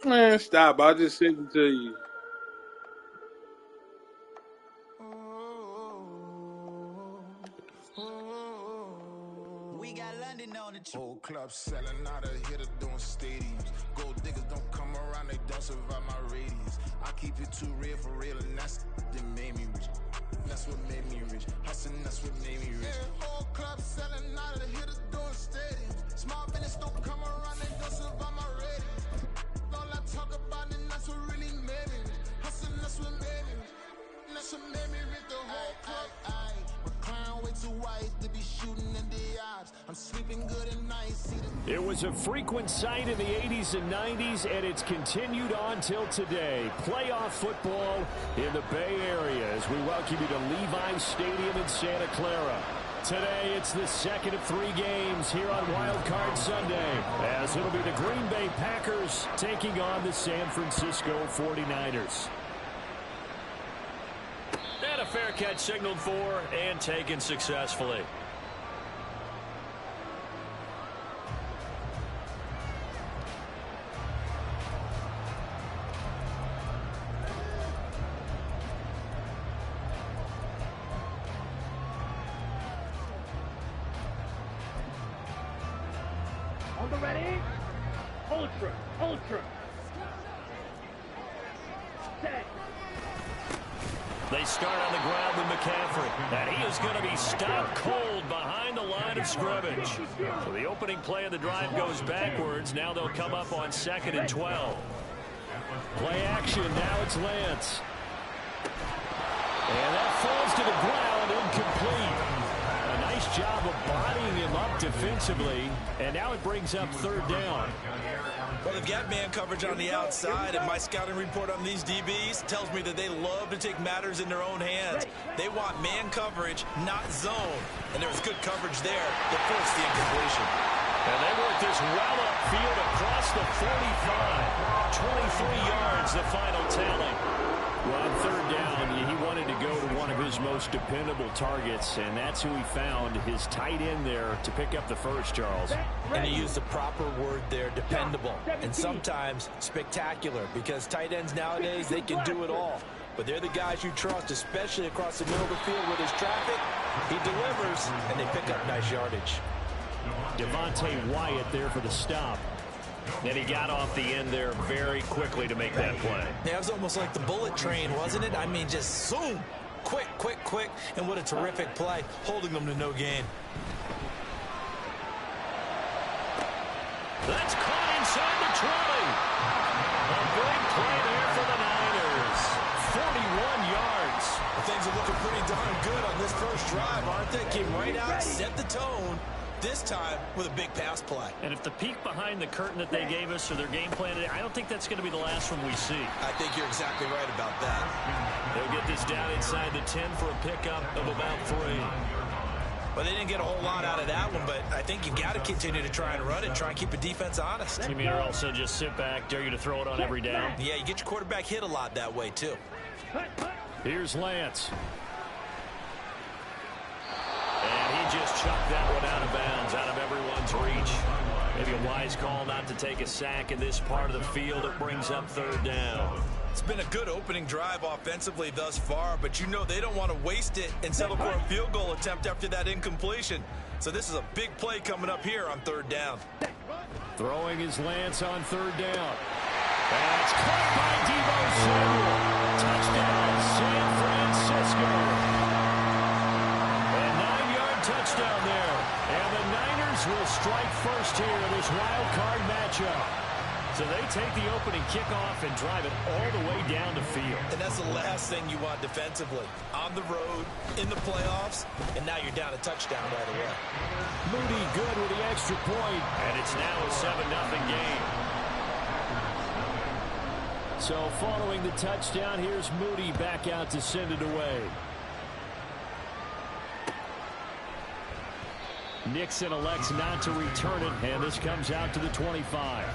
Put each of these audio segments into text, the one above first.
Man, stop. I just sent it to you. We got London on the Whole club selling out of hitter doing stadiums. Gold diggers don't come around, they don't survive my radius. I keep it too real for real, and that's that made me rich. That's what made me rich. Hustling, that's what made me rich. Yeah, whole club selling out of hitters doing stadiums. Small business don't come around, they don't survive my radius. All I talk about, and that's what really made me rich. Hustling, that's what made me rich. That's what made me rich. The whole club. My crown way too white to be shooting in the eyes. I'm sleeping good at night. It was a frequent sight in the 80s and 90s, and it's continued on till today. Playoff football in the Bay Area as we welcome you to Levi's Stadium in Santa Clara. Today, it's the second of 3 games here on Wild Card Sunday, as it'll be the Green Bay Packers taking on the San Francisco 49ers. And a fair catch signaled for and taken successfully. On the ready, ultra. Set. They start on the ground with McCaffrey, and he is going to be stopped cold behind the line of scrimmage. So the opening play of the drive goes backwards. Now they'll come up on 2nd and 12. Play action, now it's Lance. And that falls to the ground, incomplete. A nice job of bodying him up defensively, and now it brings up 3rd down. Well, they've got man coverage on the outside, and my scouting report on these DBs tells me that they love to take matters in their own hands. They want man coverage, not zone. And there was good coverage there that forced the incompletion. And they work this well upfield across the 45. 23 yards, the final tally. Well, on 3rd down, he wanted to go to one of his most dependable targets, and that's who he found, his tight end there, to pick up the first, Charles. And he used the proper word there, dependable, and sometimes spectacular, because tight ends nowadays, they can do it all. But they're the guys you trust, especially across the middle of the field with his traffic. He delivers, and they pick up nice yardage. Devontae Wyatt there for the stop. And he got off the end there very quickly to make that play. Yeah, it was almost like the bullet train, wasn't it? I mean, just zoom. Quick. And what a terrific play, holding them to no gain. That's caught inside the 20. A great play there for the Niners. 41 yards. Well, things are looking pretty darn good on this first drive, aren't they? Came right out, set the tone. This time with a big pass play. And if the peek behind the curtain that they gave us or their game plan, I don't think that's going to be the last one we see. I think you're exactly right about that. They'll get this down inside the 10 for a pickup of about 3. Well, they didn't get a whole lot out of that one, but I think you've got to continue to try and run it, try and keep the defense honest. You mean or also just sit back, dare you to throw it on every down? Yeah, you get your quarterback hit a lot that way, too. Here's Lance. And he just chucked that one out of bounds, out of everyone's reach. Maybe a wise call not to take a sack in this part of the field. It brings up 3rd down. It's been a good opening drive offensively thus far, but you know they don't want to waste it and settle for a field goal attempt after that incompletion. So this is a big play coming up here on 3rd down. Throwing his Lance on 3rd down. That's caught by Deebo Samuel. Touchdown, San Francisco. Touchdown there. And the Niners will strike first here in this wild card matchup. So they take the opening kickoff and drive it all the way down the field. And that's the last thing you want defensively. On the road, in the playoffs, and now you're down a touchdown right away. Moody good with the extra point. And it's now a 7-0 game. So following the touchdown, here's Moody back out to send it away. Nixon elects not to return it, and this comes out to the 25.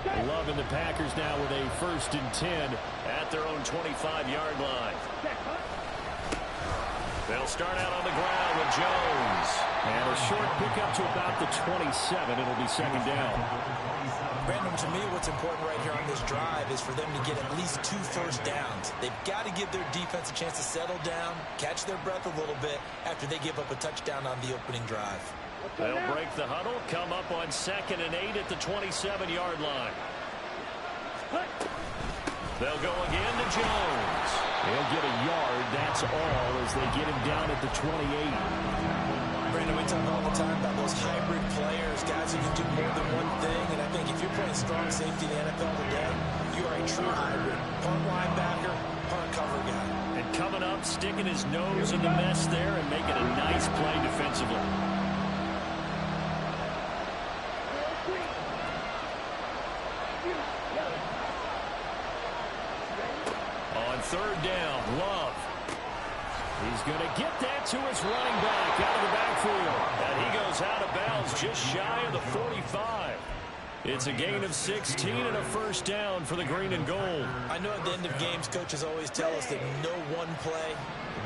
Love and the Packers now with a 1st and 10 at their own 25-yard line. They'll start out on the ground with Jones. And a short pickup to about the 27. It'll be 2nd down. Brandon, to me, what's important right here on this drive is for them to get at least 2 first downs. They've got to give their defense a chance to settle down, catch their breath a little bit after they give up a touchdown on the opening drive. They'll break the huddle, come up on 2nd and 8 at the 27-yard line. They'll go again to Jones. He'll get a yard, that's all, as they get him down at the 28. Brandon, we talk all the time about those hybrid players, guys who can do more than one thing, and I think if you're playing strong safety in the NFL today, you are a true hybrid. Part linebacker, part cover guy. And coming up, sticking his nose in the mess there and making a nice play defensively. On 3rd down, Love. He's going to get that to his running back out of the backfield. And he goes out of bounds just shy of the 45. It's a gain of 16 and a 1st down for the green and gold. I know at the end of games, coaches always tell us that no one play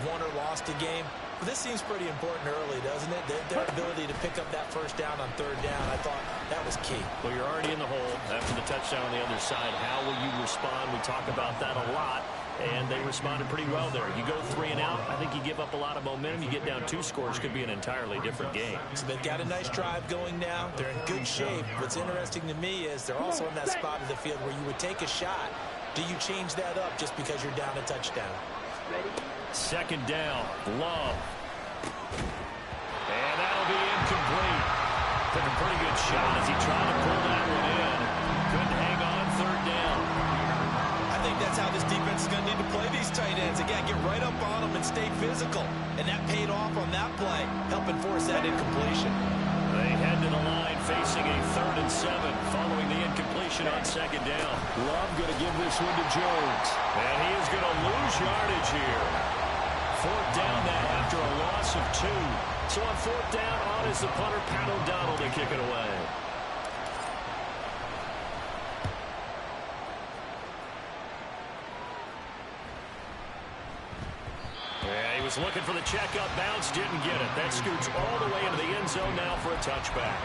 won or lost a game. But this seems pretty important early, doesn't it? Their ability to pick up that 1st down on 3rd down, I thought that was key. Well, you're already in the hole after the touchdown on the other side. How will you respond? We talk about that a lot. And they responded pretty well there. You go 3 and out, I think you give up a lot of momentum. You get down 2 scores, could be an entirely different game. So they've got a nice drive going now. They're in good shape. What's interesting to me is they're also in that spot of the field where you would take a shot. Do you change that up just because you're down a touchdown? 2nd down, Love. And that'll be incomplete. Took a pretty good shot as he tried to pull that one in. Couldn't hang on 3rd down. I think that's how this defense is going to need to play these tight ends. Again, get right up on them and stay physical. And that paid off on that play, helping force that incompletion. They head to the line facing a 3rd and 7 following the incompletion on 2nd down. Love going to give this one to Jones. And he is going to lose yardage here. 4th down now after a loss of 2. So on 4th down, on is the punter, Pat O'Donnell, to kick it away. Yeah, he was looking for the checkup bounce, didn't get it. That scoots all the way into the end zone now for a touchback.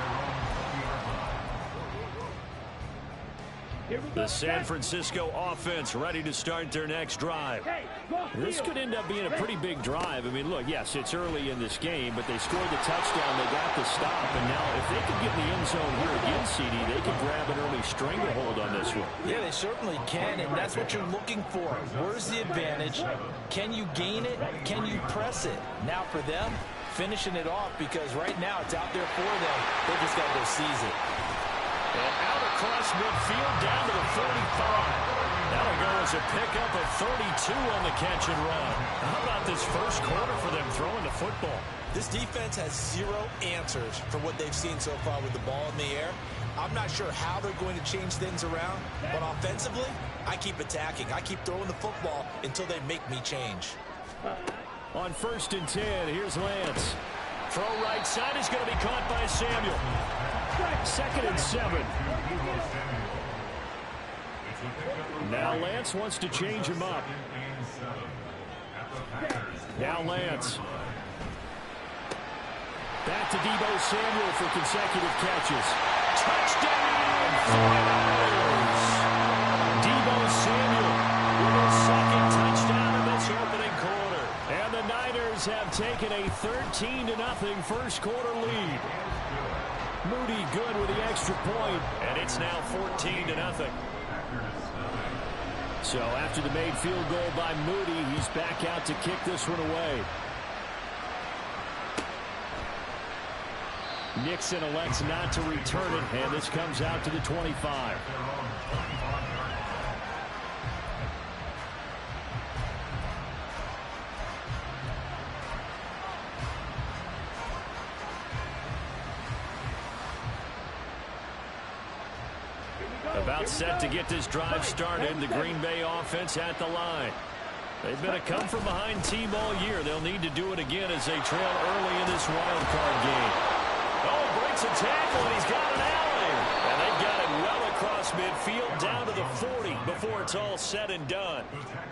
The San Francisco offense ready to start their next drive. This could end up being a pretty big drive. I mean, look, yes, it's early in this game, but they scored the touchdown. They got the stop. And now if they could get in the end zone here again, CD, they could grab an early stranglehold on this one. Yeah, they certainly can, and that's what you're looking for. Where's the advantage? Can you gain it? Can you press it? Now for them, finishing it off, because right now it's out there for them. They just got to go seize it. And out across midfield down to the 45. That'll go as a pickup of 32 on the catch and run. How about this first quarter for them throwing the football? This defense has 0 answers for what they've seen so far with the ball in the air. I'm not sure how they're going to change things around, but offensively, I keep attacking. I keep throwing the football until they make me change. On 1st and 10, here's Lance. Throw right side is going to be caught by Samuel. 2nd and 7. Now Lance wants to change him up. Now Lance. Back to Deebo Samuel for consecutive catches. Touchdown! Deebo Samuel with his 2nd touchdown of this opening quarter. And the Niners have taken a 13-0 first quarter lead. Moody good with the extra point, and it's now 14-0. So after the made field goal by Moody, he's back out to kick this one away. Nixon elects not to return it, and this comes out to the 25. About set to get this drive started. The Green Bay offense at the line. They've been a come-from-behind team all year. They'll need to do it again as they trail early in this wild card game. Oh, breaks a tackle, and he's got an alley. And they've got it well across midfield down to the 40 before it's all said and done.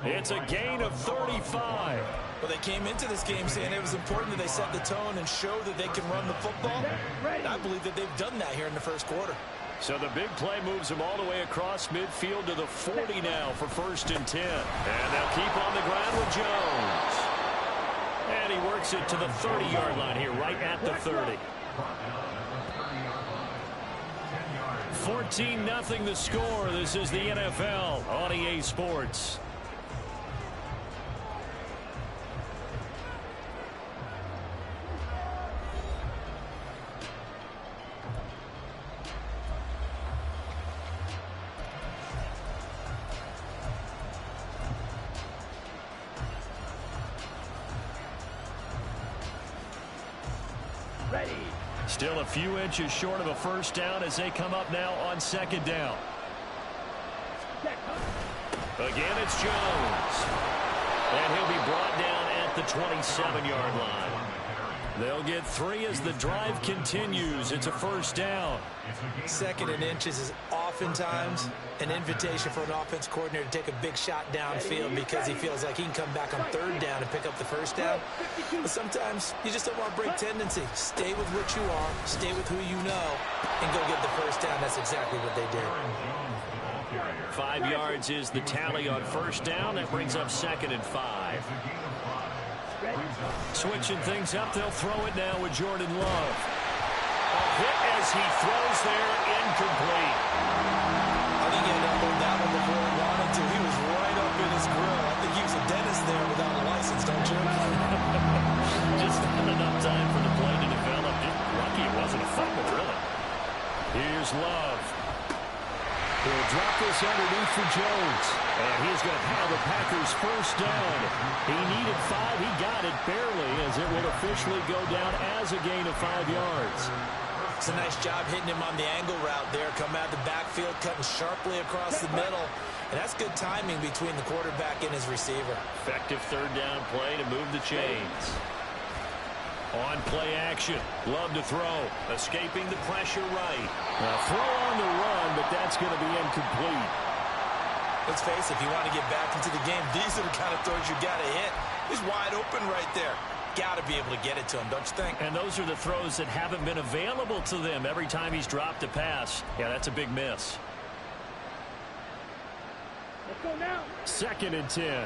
It's a gain of 35. Well, they came into this game saying it was important that they set the tone and show that they can run the football. And I believe that they've done that here in the first quarter. So the big play moves them all the way across midfield to the 40 now for 1st and 10. And they'll keep on the ground with Jones. And he works it to the 30-yard line here, right at the 30. 14-0 the score. This is the NFL on EA Sports. Still a few inches short of a first down as they come up now on 2nd down. Again, it's Jones. And he'll be brought down at the 27-yard line. They'll get 3 as the drive continues. It's a first down. 2nd and inches is oftentimes an invitation for an offense coordinator to take a big shot downfield because he feels like he can come back on 3rd down and pick up the first down. But sometimes you just don't want to break tendency. Stay with what you are, stay with who you know, and go get the first down. That's exactly what they did. 5 yards is the tally on first down. That brings up 2nd and 5. Switching things up, they'll throw it now with Jordan Love. A hit as he throws there, incomplete. I think he had to hold that one before he wanted to. He was right up in his grill. I think he was a dentist there without a license, don't you? Just not enough time for the play to develop. Just lucky it wasn't a fumble, really. Here's Love. He'll drop this underneath for Jones. And he's going to have the Packers first down. He needed 5. He got it barely as it will officially go down as a gain of 5 yards. It's a nice job hitting him on the angle route there. Come out of the backfield, cutting sharply across the middle. And that's good timing between the quarterback and his receiver. Effective 3rd down play to move the chains. On play action. Love to throw. Escaping the pressure right. Now throw on the run, but that's going to be incomplete. Let's face it, if you want to get back into the game, these are the kind of throws you got to hit. He's wide open right there. Got to be able to get it to him, don't you think? And those are the throws that haven't been available to them every time he's dropped a pass. Yeah, that's a big miss. Let's go now. 2nd and 10.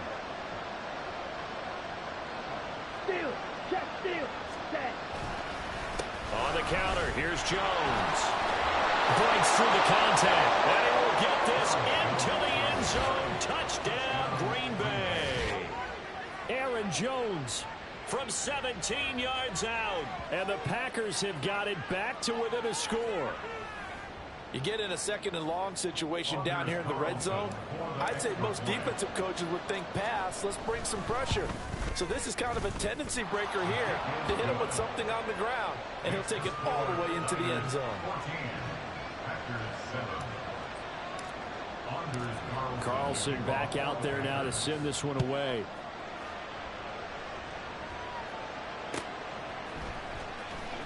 Steal. Check steal. Set. On the counter, here's Jones. Breaks through the contact. And he will get this into the end zone. Touchdown, Green Bay. Aaron Jones from 17 yards out. And the Packers have got it back to within a score. You get in a 2nd and long situation down here in the red zone. I'd say most defensive coaches would think pass. Let's bring some pressure. So this is kind of a tendency breaker here to hit him with something on the ground. And he'll take it all the way into the end zone. Carlson back out there now to send this one away.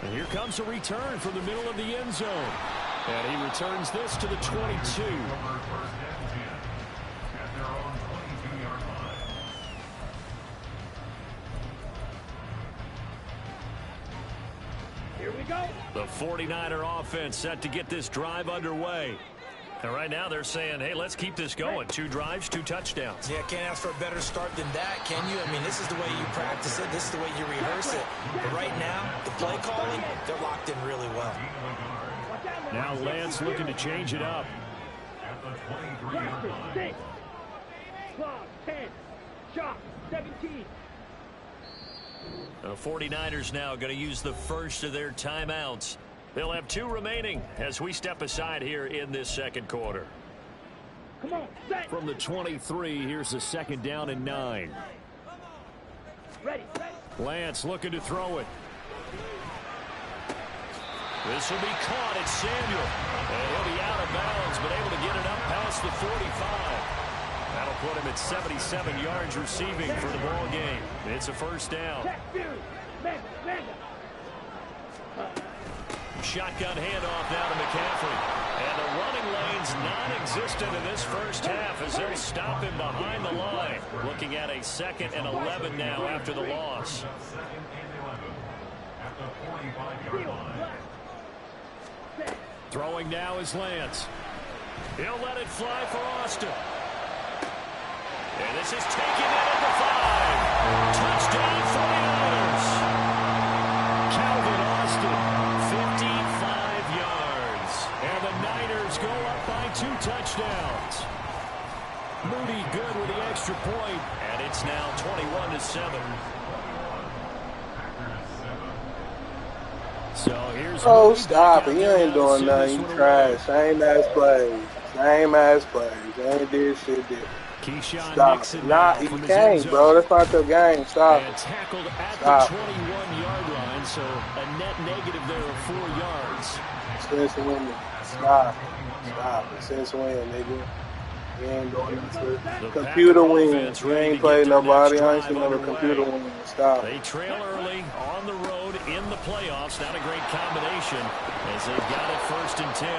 And here comes a return from the middle of the end zone. And he returns this to the 22. Here we go. The 49er offense set to get this drive underway. And right now they're saying, hey, let's keep this going. 2 drives, 2 touchdowns. Yeah, can't ask for a better start than that, can you? I mean, this is the way you practice it. This is the way you rehearse it. But right now, the play calling, they're locked in really well. Now Lance looking to change it up. Practice 6. Clock 10. Shot 17. The 49ers now going to use the first of their timeouts. They'll have 2 remaining as we step aside here in this second quarter. Come on, set. From the 23, here's a 2nd down and 9. Ready. Lance looking to throw it. This will be caught. It's Samuel. And he'll be out of bounds, but able to get it up past the 45. That'll put him at 77 yards receiving for the ball game. It's a first down. Shotgun handoff now to McCaffrey. And the running lanes runs non-existent in this first half as they'll stop him behind the line. Looking at a 2nd and 11 now after the loss. Throwing now is Lance. He'll let it fly for Austin. And this is taken in at the 5. Touchdown 49ers. Calvin Austin, 55 yards. And the Niners go up by 2 touchdowns. Moody good with the extra point. And it's now 21-7. So here's Stop it. You ain't doing nothing. You trash. Same ass plays. Same ass plays. You ain't did shit different. Stop. Nah, you can't, bro. That's not your game. Stop. And tackled at the 21-yard line, so a net negative there of 4 yards. Since when? Stop. Since when, nigga? You ain't doing nothing. Computer wins. You ain't played nobody. I ain't seen no computer win. Stop. They trail early on the road in the playoffs. Not a great combination as they've got it 1st and 10.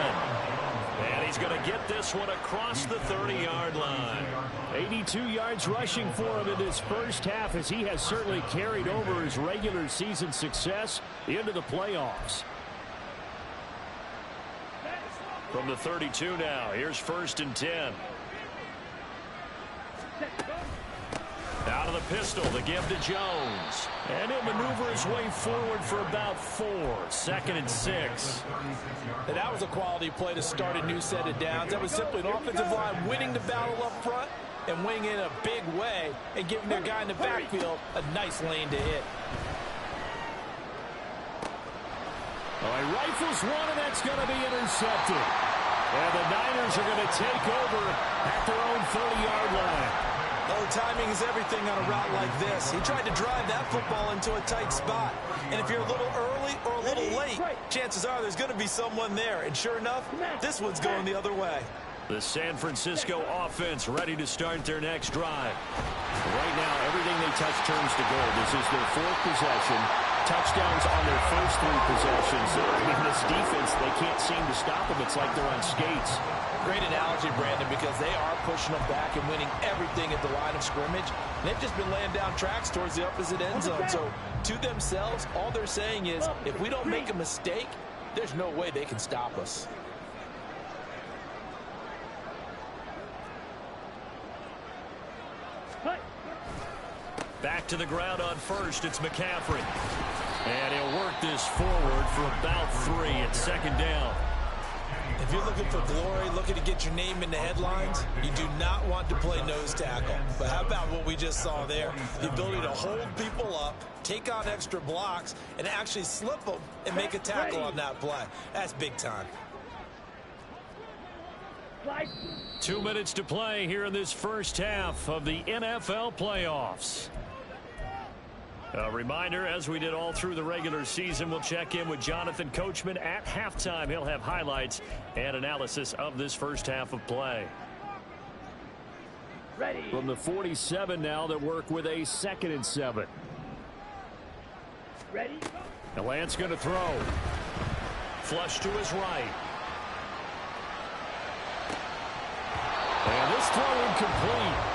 And he's going to get this one across the 30-yard line. 82 yards rushing for him in this first half as he has certainly carried over his regular season success into the playoffs. From the 32 now, here's 1st and 10. Out of the pistol, the give to Jones. And he'll maneuver his way forward for about 4. 2nd and 6. And that was a quality play to start a new set of downs. That was simply an offensive line winning the battle up front and winning in a big way and giving their guy in the backfield a nice lane to hit. He rifles one, and that's going to be intercepted. And the Niners are going to take over at their own 30-yard line. Oh, timing is everything on a route like this. He tried to drive that football into a tight spot. And if you're a little early or a little late, chances are there's going to be someone there. And sure enough, this one's going the other way. The San Francisco offense ready to start their next drive. Right now, everything they touch turns to gold. This is their 4th possession. Touchdowns on their first 3 possessions. I mean, this defense, they can't seem to stop them. It's like they're on skates. Great analogy, Brandon, because they are pushing them back and winning everything at the line of scrimmage. And they've just been laying down tracks towards the opposite end zone. So to themselves, all they're saying is, if we don't make a mistake, there's no way they can stop us. Back to the ground on 1st, it's McCaffrey. And he'll work this forward for about 3 at 2nd down. If you're looking for glory, looking to get your name in the headlines, you do not want to play nose tackle. But how about what we just saw there? The ability to hold people up, take on extra blocks, and actually slip them and make a tackle on that play. That's big time. 2 minutes to play here in this first half of the NFL playoffs. A reminder, as we did all through the regular season, we'll check in with Jonathan Coachman at halftime. He'll have highlights and analysis of this first half of play. Ready. From the 47 now, they work with a 2nd and 7. Ready. And Lance going to throw. Flush to his right. And this throw incomplete.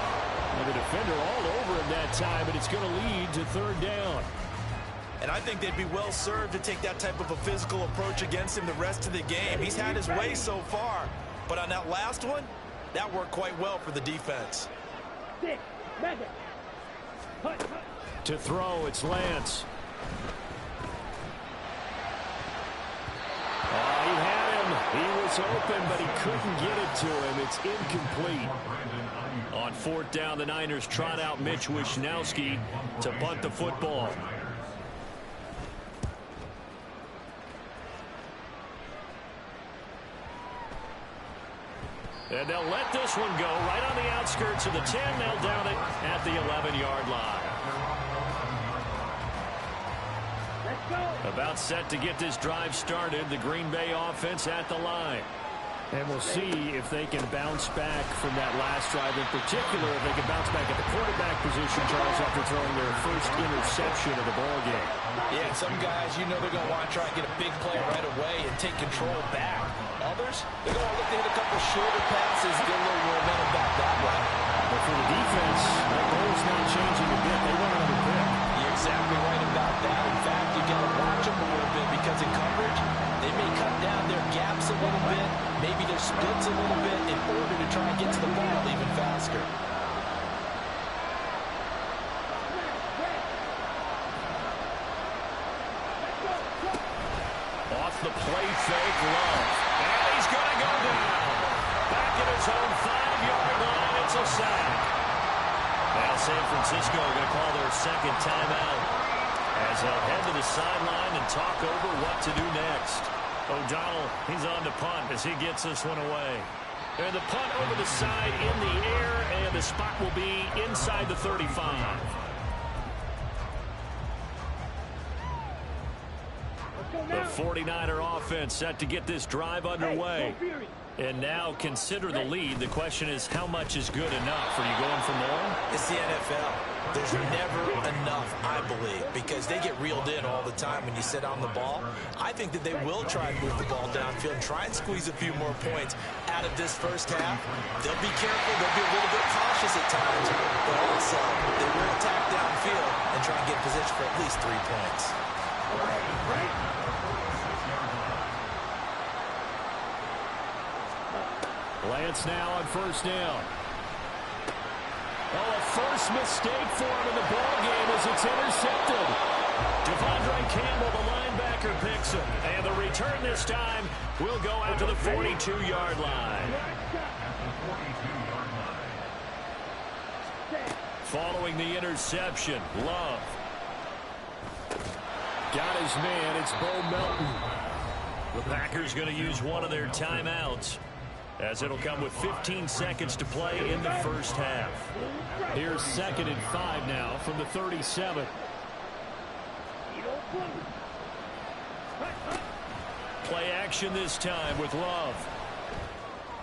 And the defender all over him that time, and it's going to lead to 3rd down. And I think they'd be well served to take that type of a physical approach against him the rest of the game. He's had his way so far, but on that last one, that worked quite well for the defense. To throw, it's Lance. He had him. He was open, but he couldn't get it to him. It's incomplete. On 4th down, the Niners trot out Mitch Wishnowski to punt the football. And they'll let this one go right on the outskirts of the 10. They'll down it at the 11-yard line. About set to get this drive started. The Green Bay offense at the line. And we'll see if they can bounce back from that last drive in particular, if they can bounce back at the quarterback position, Charles, after throwing their first interception of the ballgame. Yeah, and some guys, you know they're going to want to try and get a big play right away and take control back. Others, they're going to look to hit a couple shorter passes, get a little momentum back that way. But for the defense, that goal's not changing a bit. They want another pick. You're exactly right about that. In fact, you got to watch them a little bit because in coverage, they may cut down their gaps a little bit, maybe their splits a little bit in order to try and get to the ball even faster. Off the play fake, Love. And he's going to go down. Back at his own 5-yard line, it's a sack. Now San Francisco going to call their second timeout as they'll head to the sideline and talk over what to do next. O'Donnell, he's on to punt as he gets this one away. And the punt over the side in the air, and the spot will be inside the 35. The 49er offense set to get this drive underway. And now consider the lead. The question is, how much is good enough? Are you going for more? It's the NFL. There's never enough, I believe, because they get reeled in all the time when you sit on the ball. I think that they will try and move the ball downfield and try and squeeze a few more points out of this first half. They'll be careful. They'll be a little bit cautious at times, but also they will attack downfield and try and get in position for at least 3 points. Lance now on first down. Oh, a first mistake for him in the ballgame as it's intercepted. Devondre Campbell, the linebacker, picks him. And the return this time will go out to the 42-yard line. Following the interception, Love. Got his man, it's Bo Melton. The Packers going to use one of their timeouts, as it'll come with 15 seconds to play in the first half. Here's 2nd and 5 now from the 37. Play action this time with Love.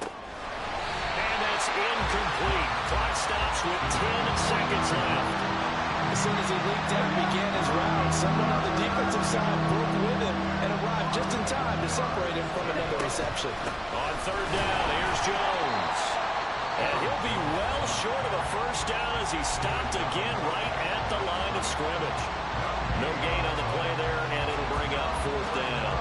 And that's incomplete. Clock stops with 10 seconds left. As soon as he leaped out and began his route, someone on the defensive side broke with him and arrived just in time to separate him from another reception. On third down, here's Jones. And he'll be well short of a first down as he stopped again right at the line of scrimmage. No gain on the play there, and it'll bring up 4th down.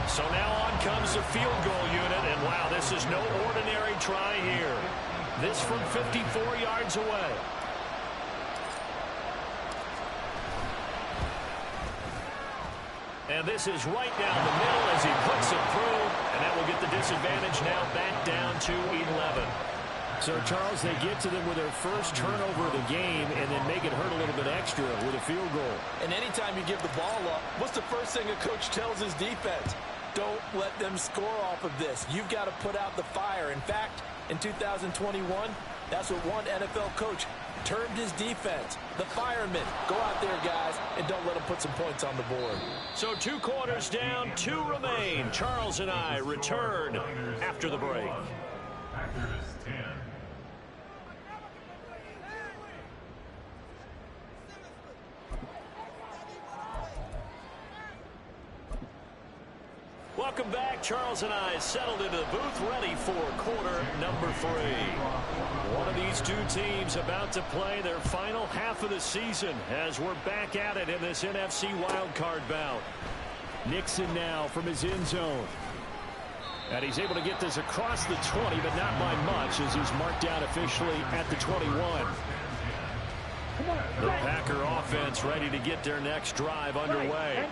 So now on comes the field goal unit, and wow, this is no ordinary try here. This from 54 yards away. And this is right down the middle as he puts it through, and that will get the disadvantage now back down to 11. So, Charles, they get to them with their first turnover of the game and then make it hurt a little bit extra with a field goal. And anytime you give the ball up, what's the first thing a coach tells his defense? Don't let them score off of this. You've got to put out the fire. In fact, in 2021, that's what one NFL coach termed his defense. The firemen. Go out there, guys, and don't let them put some points on the board. So 2 quarters down, 2 remain. Charles and I return after the break. Welcome back. Charles and I settled into the booth, ready for quarter number 3. One of these two teams about to play their final half of the season as we're back at it in this NFC wildcard bout. Nixon now from his end zone. And he's able to get this across the 20, but not by much as he's marked out officially at the 21. The Packer offense ready to get their next drive underway.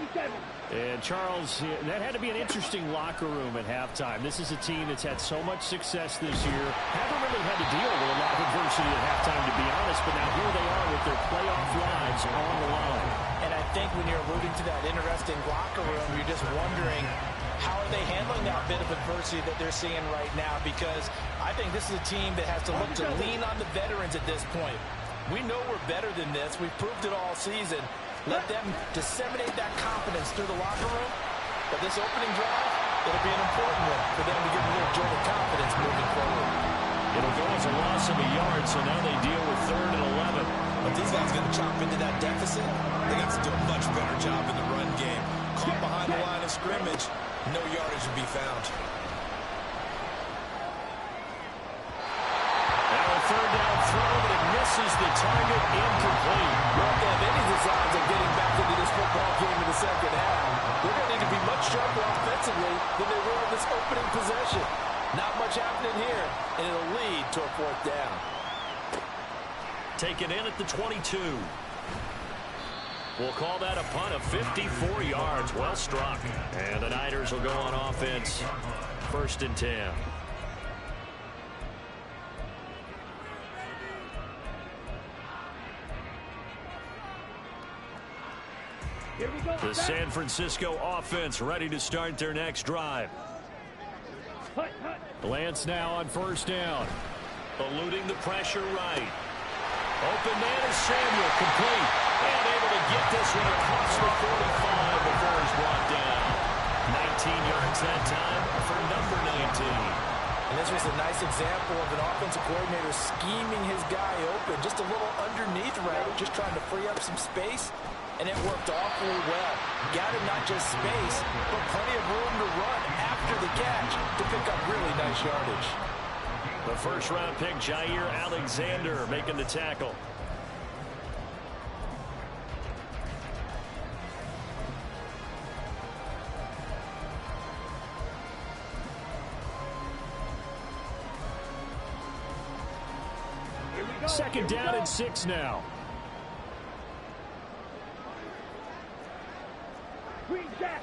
And, Charles, that had to be an interesting locker room at halftime. This is a team that's had so much success this year. Haven't really had to deal with a lot of adversity at halftime, to be honest, but now here they are with their playoff lives on the line. And I think when you're alluding to that interesting locker room, you're just wondering, how are they handling that bit of adversity that they're seeing right now? Because I think this is a team that has to look to lean on the veterans at this point. We know we're better than this. We've proved it all season. Let them disseminate that confidence through the locker room. But this opening drive, It'll be an important one for them to get a little jolt of confidence moving forward. It'll go as a loss of a yard, so now they deal with 3rd and 11. But these guys going to chop into that deficit. They got to do a much better job in the run game. Caught behind the line of scrimmage, no yardage to be found. Now a 3rd down throw, but it misses the target, incomplete. Well, if they have any designs of getting back into this football game in the second half, they're going to need to be much sharper offensively than they were in this opening possession. Not much happening here, and it'll lead to a 4th down. Taken in at the 22. We'll call that a punt of 54 yards. Well struck. And the Niners will go on offense. 1st and 10. Here we go. The San Francisco offense ready to start their next drive. Hut, hut. Lance now on 1st down. Eluding the pressure right. Open man is Samuel, complete. And able to get this one across the 45 before he's brought down. 19 yards that time for number 19. And this was a nice example of an offensive coordinator scheming his guy open. Just a little underneath route, just trying to free up some space. And it worked awfully well. Got him not just space, but plenty of room to run after the catch to pick up really nice yardage. The 1st-round pick, Jair Alexander, making the tackle. Here we go. 2nd down and 6 now. Green Jack.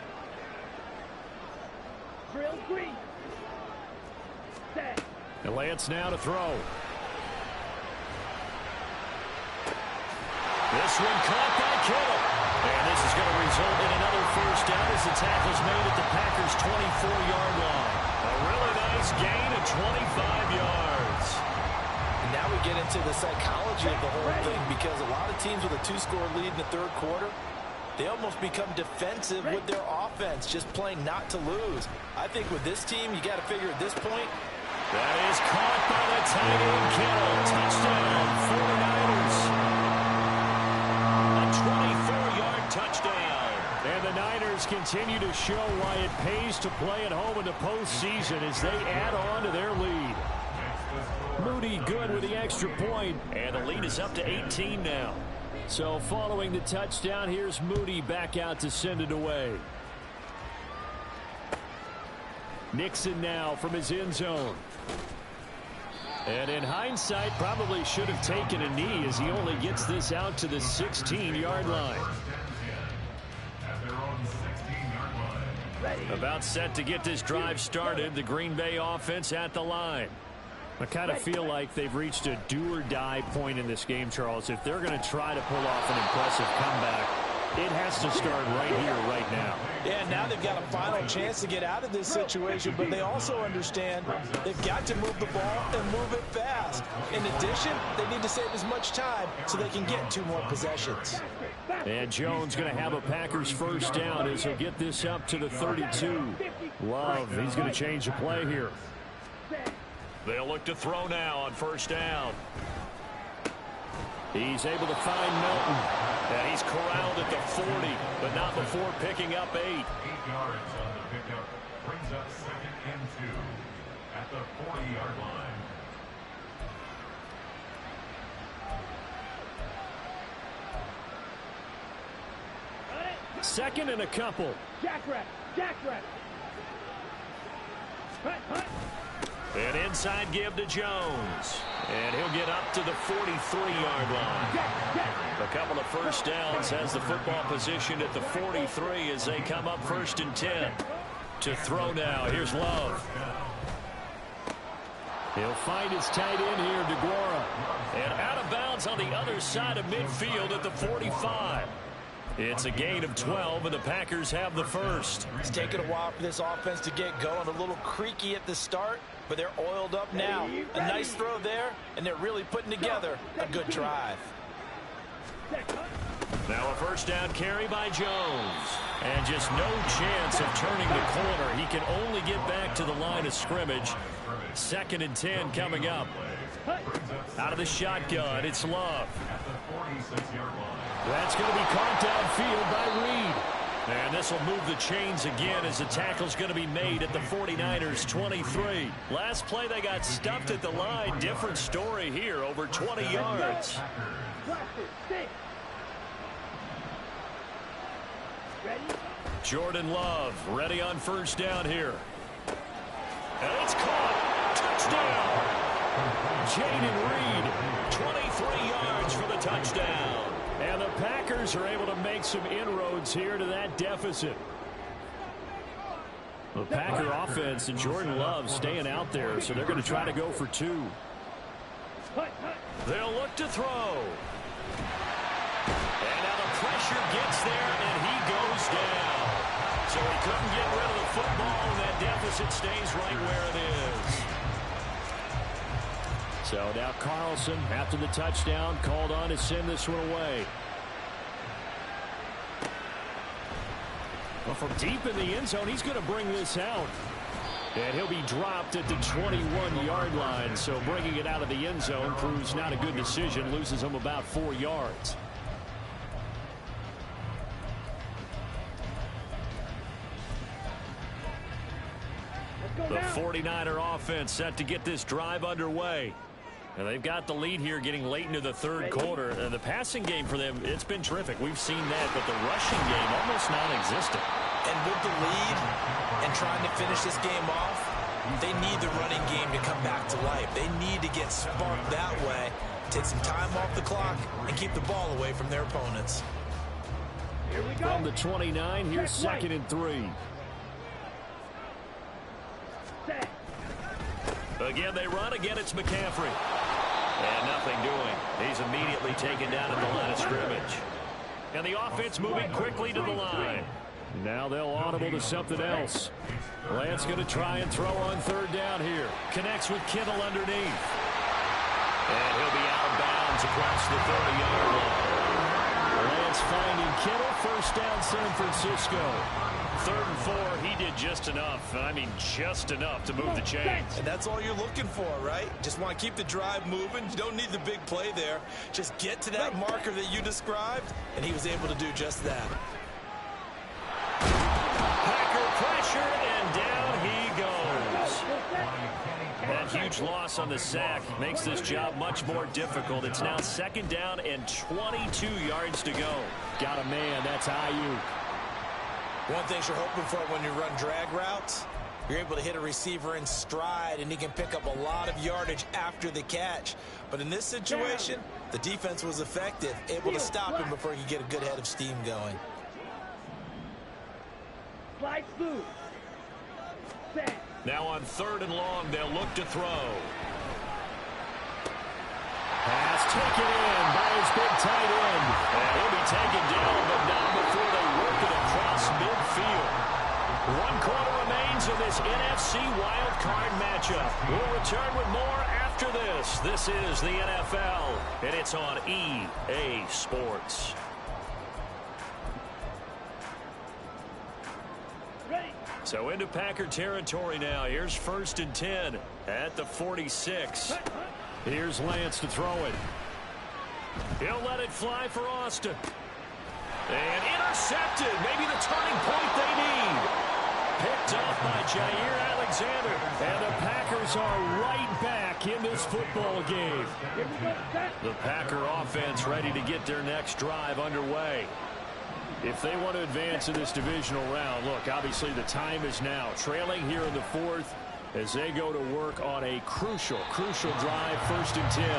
Drill green. Set. And Lance now to throw. This one caught by Kittle. And this is going to result in another 1st down as the tackle's made at the Packers' 24-yard line. A really nice gain of 25 yards. And now we get into the psychology of the whole thing, because a lot of teams with a 2-score lead in the 3rd quarter, they almost become defensive with their offense, just playing not to lose. I think with this team, you got to figure at this point. That is caught by the tight end, Kittle. Touchdown, 49ers. A 24-yard touchdown. And the Niners continue to show why it pays to play at home in the postseason as they add on to their lead. Moody good with the extra point. And the lead is up to 18 now. So following the touchdown, here's Moody back out to send it away. Nixon now from his end zone. And in hindsight, probably should have taken a knee as he only gets this out to the 16-yard line. About set to get this drive started. The Green Bay offense at the line. I kind of feel like they've reached a do-or-die point in this game, Charles. If they're going to try to pull off an impressive comeback, it has to start right here, right now. Yeah, now they've got a final chance to get out of this situation, but they also understand they've got to move the ball and move it fast. In addition, they need to save as much time so they can get 2 more possessions. And Jones going to have a Packers 1st down as he'll get this up to the 32. Love, he's going to change the play here. They'll look to throw now on 1st down. He's able to find Milton. And he's corralled at the 40, but not before picking up 8. 8 yards on the pickup brings up 2nd and 2 at the 40-yard line. Second and a couple. Jackrabbit. Jackrabbit. Hut, hut. An inside give to Jones. And he'll get up to the 43-yard line. A couple of 1st downs has the football positioned at the 43 as they come up 1st and 10. To throw now, here's Love. He'll find his tight end here, DeGuara. And out of bounds on the other side of midfield at the 45. It's a gain of 12, and the Packers have the 1st. It's taken a while for this offense to get going. A little creaky at the start, but they're oiled up now. A nice throw there, and they're really putting together a good drive. Now a first down carry by Jones. And just no chance of turning the corner. He can only get back to the line of scrimmage. 2nd and 10 coming up. Out of the shotgun, it's Love. That's going to be caught downfield by Reed. And this will move the chains again as the tackle's going to be made at the 49ers 23. Last play they got stuffed at the line. Different story here, over 20 yards. Jordan Love ready on first down here. And it's caught. Touchdown. Jaden Reed, 23 yards for the touchdown. And the Packers are able to make some inroads here to that deficit. The Packer offense and Jordan Love staying out there, so they're going to try to go for 2. They'll look to throw. And now the pressure gets there, and he goes down. So he couldn't get rid of the football, and that deficit stays right where it is. So now Carlson, after the touchdown, called on to send this one away. Well, from deep in the end zone, he's going to bring this out. And he'll be dropped at the 21-yard line. So bringing it out of the end zone proves not a good decision. Loses him about 4 yards. The 49er offense set to get this drive underway. And they've got the lead here getting late into the 3rd quarter. The passing game for them, it's been terrific. We've seen that, but the rushing game almost non-existent. And with the lead and trying to finish this game off, they need the running game to come back to life. They need to get sparked that way, take some time off the clock, and keep the ball away from their opponents. Here we go. From the 29, here's 2nd and 3. Again, they run. Again, it's McCaffrey. And nothing doing. He's immediately taken down at the line of scrimmage. And the offense moving quickly to the line. Now they'll audible to something else. Lance going to try and throw on 3rd down here. Connects with Kittle underneath. And he'll be out of bounds across the 30-yard line. Lance finding Kittle. First down, San Francisco. 3rd and 4, he did just enough. I mean, just enough to move the chains. And that's all you're looking for, right? Just want to keep the drive moving. You don't need the big play there. Just get to that marker that you described, and he was able to do just that. Packer pressure, and down he goes. That huge loss on the sack makes this job much more difficult. It's now 2nd down and 22 yards to go. Got a man, that's Ayuk. One thing you're hoping for when you run drag routes, you're able to hit a receiver in stride, and he can pick up a lot of yardage after the catch. But in this situation, the defense was effective, able to stop him before he could get a good head of steam going. Slide through. Now on 3rd and long, they'll look to throw. Pass taken in by his big tight end. And he'll be taken down, but not before they work it across midfield. 1 quarter remains in this NFC wildcard matchup. We'll return with more after this. This is the NFL, and it's on EA Sports. So into Packer territory now. Here's 1st and 10 at the 46. Here's Lance to throw it. He'll let it fly for Austin. And intercepted. Maybe the turning point they need. Picked off by Jair Alexander. And the Packers are right back in this football game. The Packer offense ready to get their next drive underway. If they want to advance in this divisional round, look, obviously the time is now. Trailing here in the 4th as they go to work on a crucial drive, 1st and 10.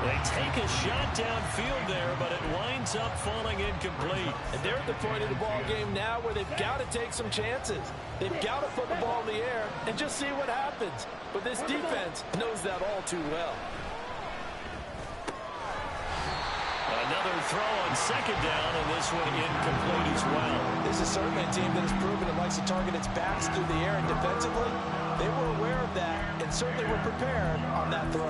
They take a shot downfield there, but it winds up falling incomplete. And they're at the point of the ball game now where they've got to take some chances. They've got to put the ball in the air and just see what happens. But this defense knows that all too well. Another throw on 2nd down, and this one incomplete as well. This is certainly a team that has proven it likes to target its backs through the air and defensively. They were aware of that and certainly were prepared on that throw.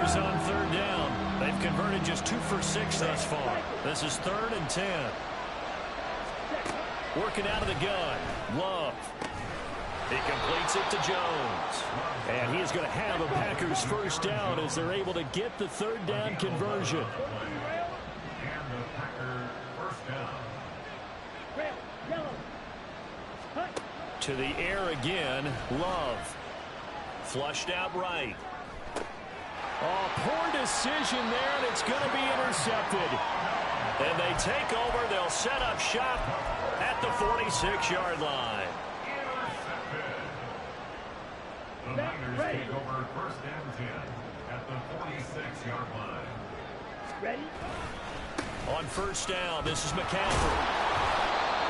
Packers on third down. They've converted just 2 for 6 thus far. This is 3rd and 10. Working out of the gun. Love. He completes it to Jones. And he is going to have a Packers first down as they're able to get the third down conversion. And the Packers first down. To the air again. Love. Flushed out right. Oh, poor decision there, and it's going to be intercepted. And they take over. They'll set up shop at the 46-yard line. The Niners take over 1st and 10 at the 46-yard line. Ready? On first down, this is McCaffrey.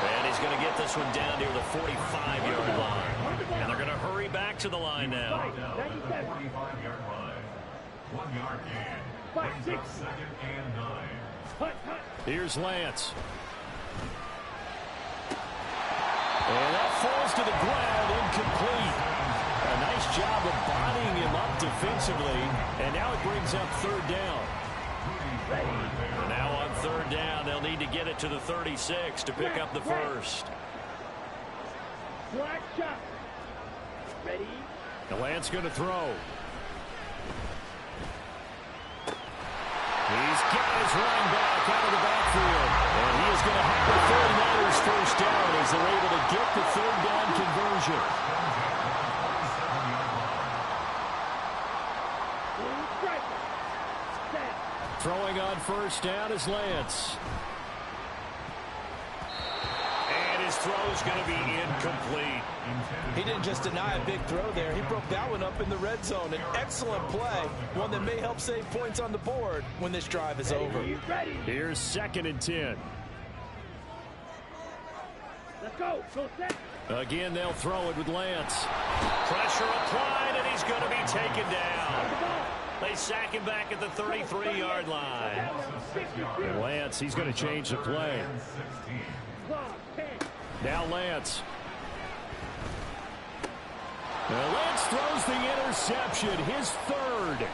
And he's going to get this one down near the 45-yard line. And they're going to hurry back to the line now. Down at the 45-yard line. 1 yard gain. Brings up 2nd and 9. Here's Lance. And that falls to the ground, incomplete. A nice job of bodying him up defensively. And now it brings up third down. Now on third down, they'll need to get it to the 36 to pick up the first. Black shot. Ready? Now Lance going to throw. He's got his running back out of the backfield. And he is going to have the 49ers first down as they're able to get the third down conversion. Throwing on first down is Lance. And his throw's going to be incomplete. He didn't just deny a big throw there. He broke that one up in the red zone. An excellent play, one that may help save points on the board when this drive is over. Here's 2nd and 10. Let's go. Go set. Again, they'll throw it with Lance. Pressure applied, and he's going to be taken down. They sack him back at the 33-yard line. And Lance, he's going to change the play. Now Lance. Now Lance throws the interception, his 3rd.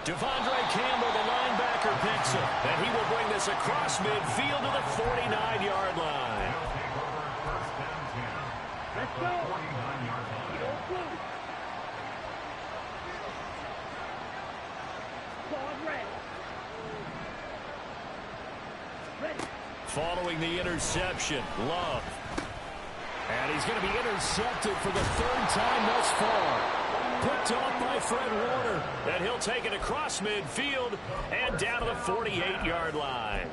Devondre Campbell, the linebacker, picks him. And he will bring this across midfield to the 49-yard line. Let's go. Following the interception, Love. And he's going to be intercepted for the 3rd time thus far. Picked off by Fred Warner. And he'll take it across midfield and down to the 48-yard line.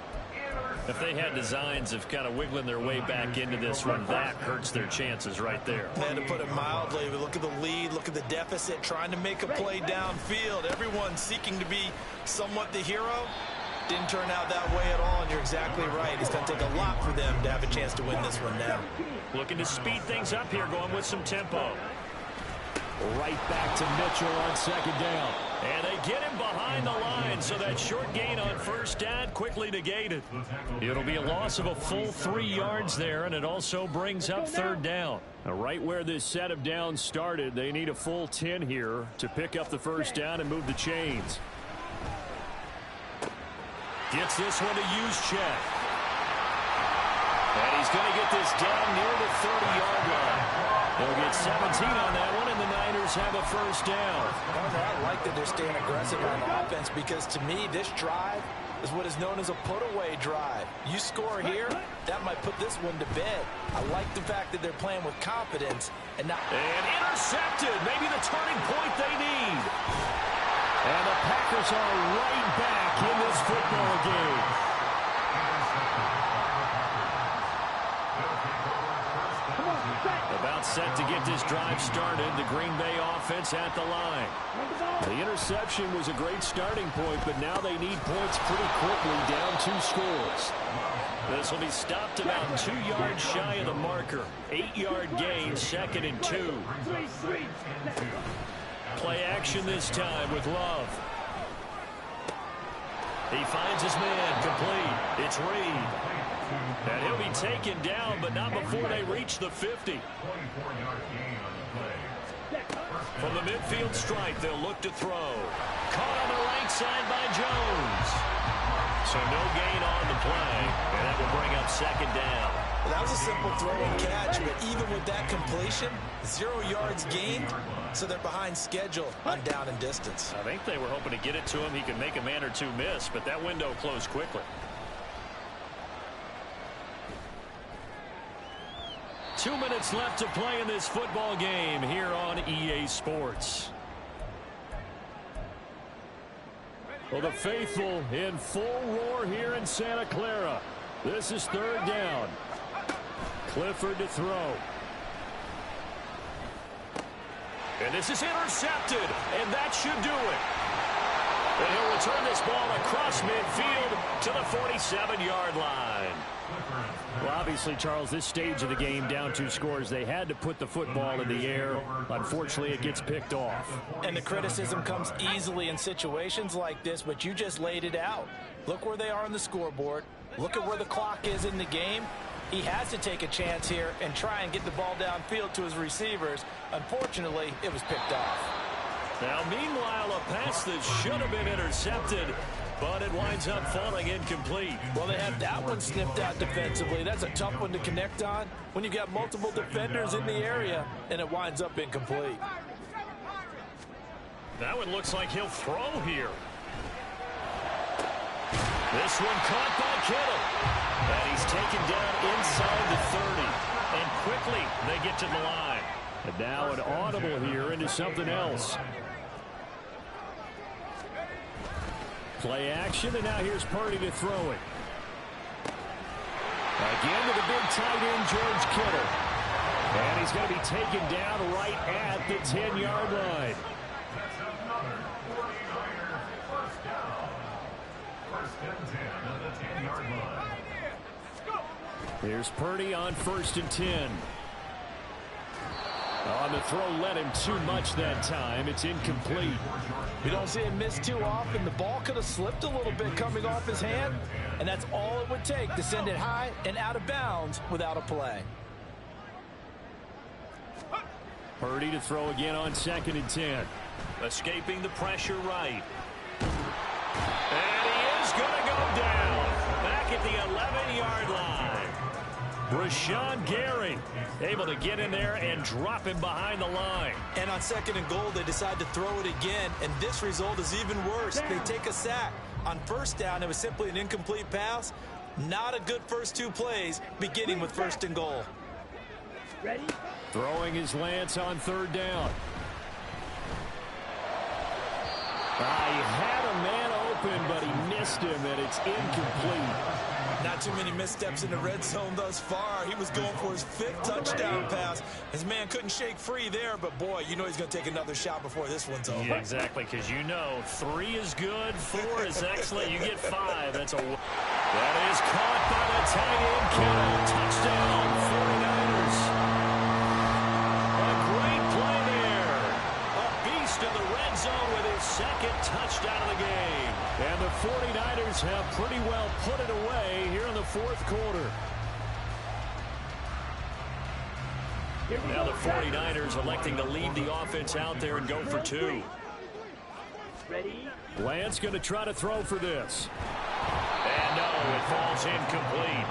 If they had designs of kind of wiggling their way back into this one, that hurts their chances right there. And to put it mildly, look at the lead, look at the deficit, trying to make a play downfield. Everyone seeking to be somewhat the hero. Didn't turn out that way at all, and you're exactly right. It's going to take a lot for them to have a chance to win this one now. Looking to speed things up here, going with some tempo. Right back to Mitchell on 2nd down. And they get him behind the line, so that short gain on first down quickly negated. It'll be a loss of a full 3 yards there, and it also brings up third down. Now, right where this set of downs started, they need a full 10 here to pick up the first down and move the chains. Gets this one to Juszczyk. And he's going to get this down near the 30-yard line. They'll get 17 on that one, and the Niners have a first down. I like that they're staying aggressive on offense because, to me, this drive is what is known as a put-away drive. You score here, that might put this one to bed. I like the fact that they're playing with confidence. And intercepted. Maybe the turning point they need. And the Packers are right back in this football game. About set to get this drive started. The Green Bay offense at the line. The interception was a great starting point, but now they need points pretty quickly, down 2 scores. This will be stopped about 2 yards shy of the marker. 8-yard gain, 2nd and 2. Play action this time with Love. He finds his man, complete. It's Reed. And he'll be taken down, but not before they reach the 50. From the midfield stripe, they'll look to throw. Caught on the right right side by Jones. So no gain on the play, and that will bring up second down. Well, that was a simple throw and catch, but even with that completion, 0 yards gained, so they're behind schedule on down and distance. I think they were hoping to get it to him. He could make a man or two miss, but that window closed quickly. 2 minutes left to play in this football game here on EA Sports. Well, the faithful in full roar here in Santa Clara. This is third down. Clifford to throw. And this is intercepted, and that should do it. And he'll return this ball across midfield to the 47-yard line. Well, obviously, Charles, this stage of the game, down 2 scores, they had to put the football in the air. Unfortunately, it gets picked off. And the criticism comes easily in situations like this, but you just laid it out. Look where they are on the scoreboard. Look at where the clock is in the game. He has to take a chance here and try and get the ball downfield to his receivers. Unfortunately, it was picked off. Now, meanwhile, a pass that should have been intercepted, but it winds up falling incomplete. Well, they have that one snipped out defensively. That's a tough one to connect on when you've got multiple defenders in the area, and it winds up incomplete. That one looks like he'll throw here. This one caught by Kittle. And he's taken down inside the 30. And quickly they get to the line. And now an audible here into something else. Play action, and now here's Purdy to throw it. Again to the big tight end, George Kittle. And he's going to be taken down right at the 10-yard line. That's another 49er first down. First and 10 at the 10-yard line. Here's Purdy on 1st and 10. On the throw, led him too much that time. It's incomplete. We don't see him miss too often. The ball could have slipped a little bit coming off his hand, and that's all it would take to send it high and out of bounds without a play. Purdy to throw again on 2nd and 10. Escaping the pressure right. And he is going to go down. Back at the 11-yard line. Rashawn Gary able to get in there and drop him behind the line. And on 2nd and goal, they decide to throw it again, and this result is even worse. They take a sack. On 1st down, it was simply an incomplete pass. Not a good first 2 plays, beginning with 1st and goal. Ready? Throwing his Lance on 3rd down. He had a man open, but he missed him, and it's incomplete. Not too many missteps in the red zone thus far. He was going for his 5th touchdown pass. His man couldn't shake free there, but boy, you know he's going to take another shot before this one's over. Yeah, exactly, because you know 3 is good, 4 is excellent. You get 5. That's a... That is caught by the tight end, Kittle. Touchdown, 49ers. A great play there. A beast in the red zone with his 2nd touchdown of the game. And the 49ers have pretty well put it away here in the 4th quarter. Now the 49ers electing to leave the offense out there and go for 2. Ready? Lance going to try to throw for this. And no, it falls incomplete.